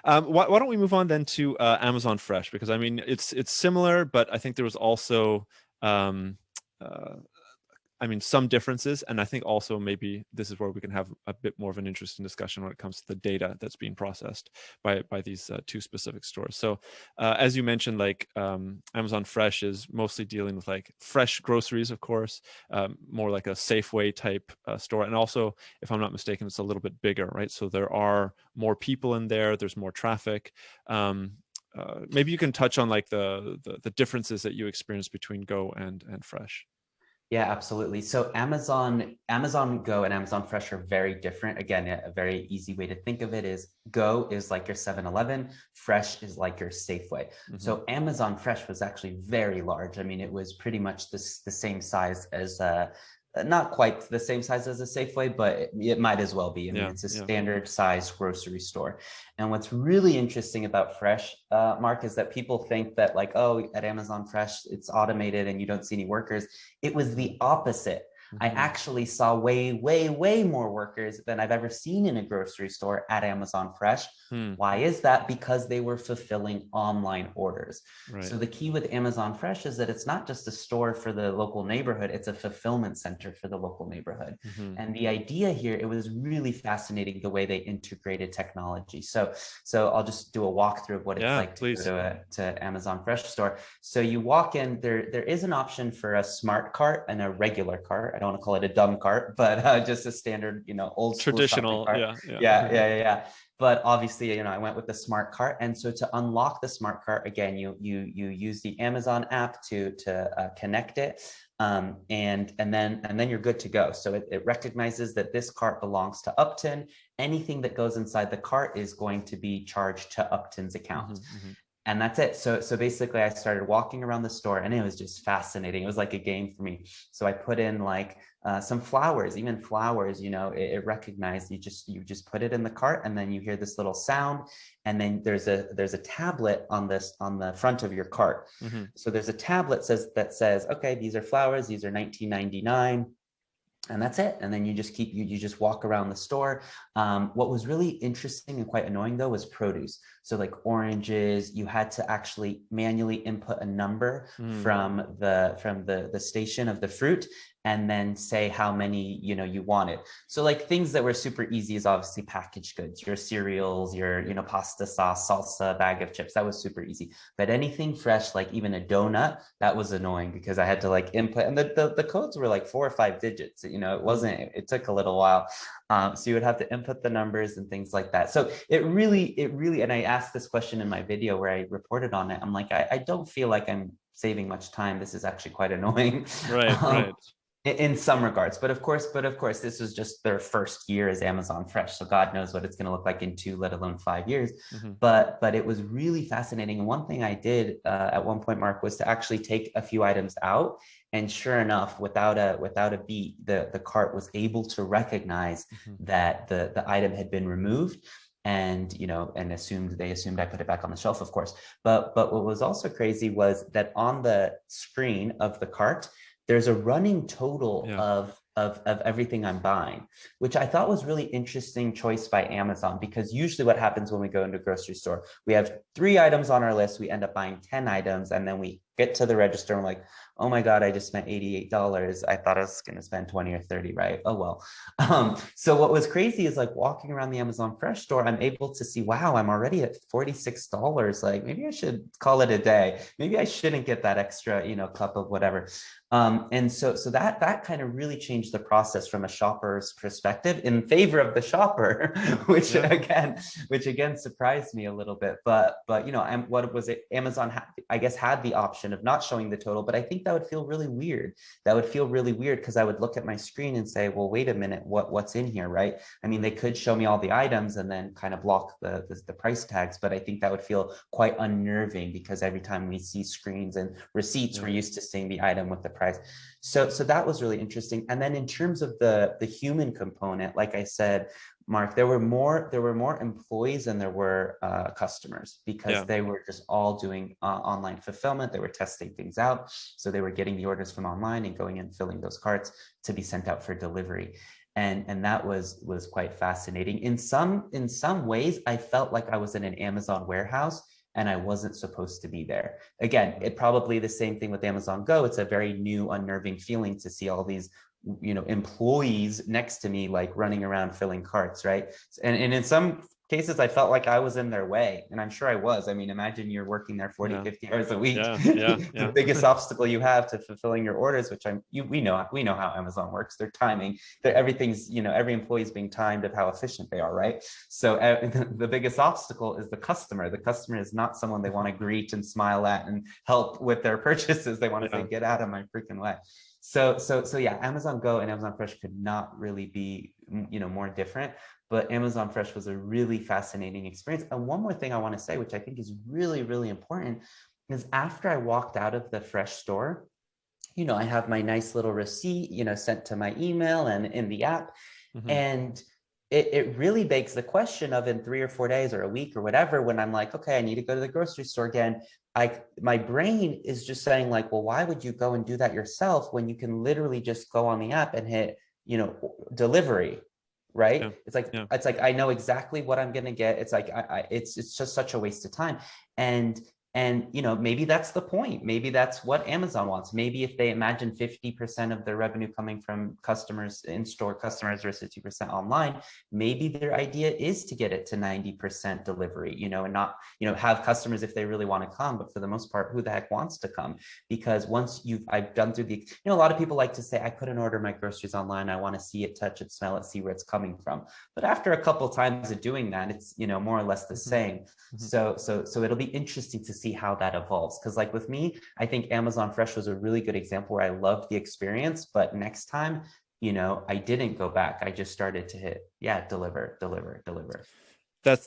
Why don't we move on then to Amazon Fresh? Because I mean, it's similar, but I think there was also um, uh, I mean, some differences, and I think also maybe this is where we can have a bit more of an interesting discussion when it comes to the data that's being processed by these two specific stores. So, as you mentioned, like Amazon Fresh is mostly dealing with like fresh groceries, of course, more like a Safeway type store, and also, if I'm not mistaken, it's a little bit bigger, right? So there are more people in there. There's more traffic. Maybe you can touch on like the differences that you experience between Go and Fresh. Yeah, absolutely. So Amazon Go and Amazon Fresh are very different. Again, a very easy way to think of it is Go is like your 7-Eleven, Fresh is like your Safeway. Mm-hmm. So Amazon Fresh was actually very large. I mean, it was pretty much the same size as not quite the same size as a Safeway, but it might as well be. I mean, Yeah, it's a yeah. standard size grocery store. And what's really interesting about Fresh, Mark, is that people think that like, oh, at Amazon Fresh, it's automated and you don't see any workers. It was the opposite. I Mm-hmm. actually saw way, way, way more workers than I've ever seen in a grocery store at Amazon Fresh. Hmm. Why is that? Because they were fulfilling online orders. Right. So the key with Amazon Fresh is that it's not just a store for the local neighborhood, it's a fulfillment center for the local neighborhood. Mm-hmm. And the idea here, it was really fascinating the way they integrated technology. So I'll just do a walkthrough of what it's Yeah, like to go please. to Amazon Fresh store. So you walk in, there is an option for a smart cart and a regular cart. I don't want to call it a dumb cart, but just a standard, old school shopping Traditional. cart. Yeah, yeah. Yeah. But obviously, I went with the smart cart, and so to unlock the smart cart again, you use the Amazon app to connect it, and then you're good to go. So it recognizes that this cart belongs to Upton. Anything that goes inside the cart is going to be charged to Upton's Mm-hmm, account. mm-hmm. And that's it. So basically I started walking around the store and it was just fascinating. It was like a game for me. So I put in like some flowers, even flowers, it recognized you just put it in the cart and then you hear this little sound. And then there's a tablet on the front of your cart. Mm-hmm. So there's a tablet that says, okay, these are flowers, these are 19.99, and that's it. And then you just walk around the store. What was really interesting and quite annoying though was produce. So like oranges, you had to actually manually input a number Mm. from the station of the fruit, and then say how many you wanted. So like things that were super easy is obviously packaged goods, your cereals, your pasta sauce, salsa, bag of chips. That was super easy. But anything fresh, like even a donut, that was annoying because I had to like input, and the codes were like 4 or 5 digits. It Mm. wasn't. It took a little while. So you would have to input the numbers and things like that. So it really, and I asked this question in my video where I reported on it. I'm like, I don't feel like I'm saving much time. This is actually quite annoying. Right, um, right. in some regards, but of course this was just their first year as Amazon Fresh, so God knows what it's going to look like in 2, let alone 5 years. Mm-hmm. But it was really fascinating, and one thing I did at one point, Mark, was to actually take a few items out, and sure enough, without a beat, the cart was able to recognize Mm-hmm. that the item had been removed, and they assumed I put it back on the shelf, of course. But what was also crazy was that on the screen of the cart there's a running total Yeah. of everything I'm buying, which I thought was really interesting choice by Amazon, because usually what happens when we go into a grocery store, we have 3 items on our list, we end up buying 10 items, and then we get to the register and we're like, oh my God, I just spent $88. I thought I was going to spend 20 or 30, right? Oh, well. So what was crazy is like walking around the Amazon Fresh store, I'm able to see, wow, I'm already at $46. Like maybe I should call it a day. Maybe I shouldn't get that extra, cup of whatever. And so that kind of really changed the process from a shopper's perspective in favor of the shopper, which Yeah. again, which again surprised me a little bit. But what was it? Amazon, I guess, had the option of not showing the total, but I think that would feel really weird. That would feel really weird because I would look at my screen and say, well, wait a minute, what's in here, right? I mean, they could show me all the items and then kind of block the price tags, but I think that would feel quite unnerving because every time we see screens and receipts, Yeah. we're used to seeing the item with the price. So that was really interesting. And then in terms of the human component, like I said, Mark, there were more employees than there were customers, because Yeah. they were just all doing online fulfillment. They were testing things out, so they were getting the orders from online and going and filling those carts to be sent out for delivery. and that was quite fascinating. In some ways, I felt like I was in an Amazon warehouse and I wasn't supposed to be there. Again, it probably the same thing with Amazon Go. It's a very new, unnerving feeling to see all these employees next to me like running around filling carts, right? And in some cases I felt like I was in their way, and I'm sure I was. I mean, imagine you're working there 40, Yeah. 50 hours a week. Yeah. Yeah. The Yeah. biggest obstacle you have to fulfilling your orders, which we know how Amazon works. Their timing, everything's, every employee is being timed of how efficient they are, right? So the biggest obstacle is the customer. The customer is not someone they want to greet and smile at and help with their purchases. They want to say, Yeah. get out of my freaking way. So yeah, Amazon Go and Amazon Fresh could not really be more different. But Amazon Fresh was a really fascinating experience. And one more thing I want to say, which I think is really, really important, is after I walked out of the Fresh store, I have my nice little receipt, sent to my email and in the app. Hmm. And it really begs the question of, in 3 or 4 days or a week or whatever, when I'm like, okay, I need to go to the grocery store again, my brain is just saying like, well, why would you go and do that yourself when you can literally just go on the app and hit, delivery, Yeah. right? It's like Yeah. I know exactly what I'm gonna get. It's like it's just such a waste of time. And maybe that's the point. Maybe that's what Amazon wants. Maybe if they imagine 50% of their revenue coming from customers, in-store customers, versus 50% online, maybe their idea is to get it to 90% delivery, and not, have customers if they really want to come. But for the most part, who the heck wants to come? Because I've done through a lot of people like to say, I couldn't order my groceries online. I want to see it, touch it, smell it, see where it's coming from. But after a couple of times of doing that, it's, more or less the Hmm. same. Hmm. So it'll be interesting to see how that evolves. Because like with me, I think Amazon Fresh was a really good example where I loved the experience, but next time, I didn't go back. I just started to hit, yeah, deliver, deliver, deliver. That's